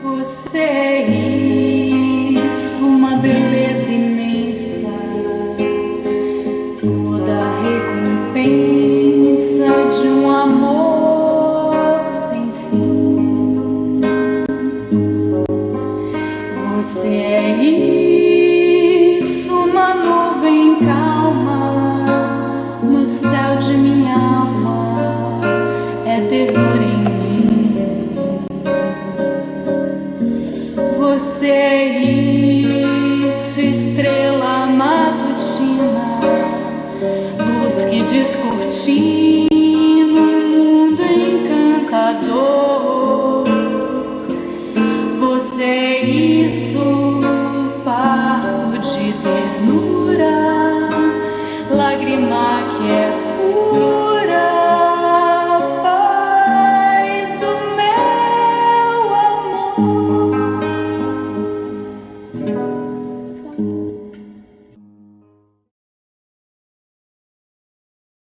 Você é isso, uma beleza imensa, toda a recompensa de um amor sem fim. Você é isso, uma nuvem calma no céu de minha alma, é terror em mim. Você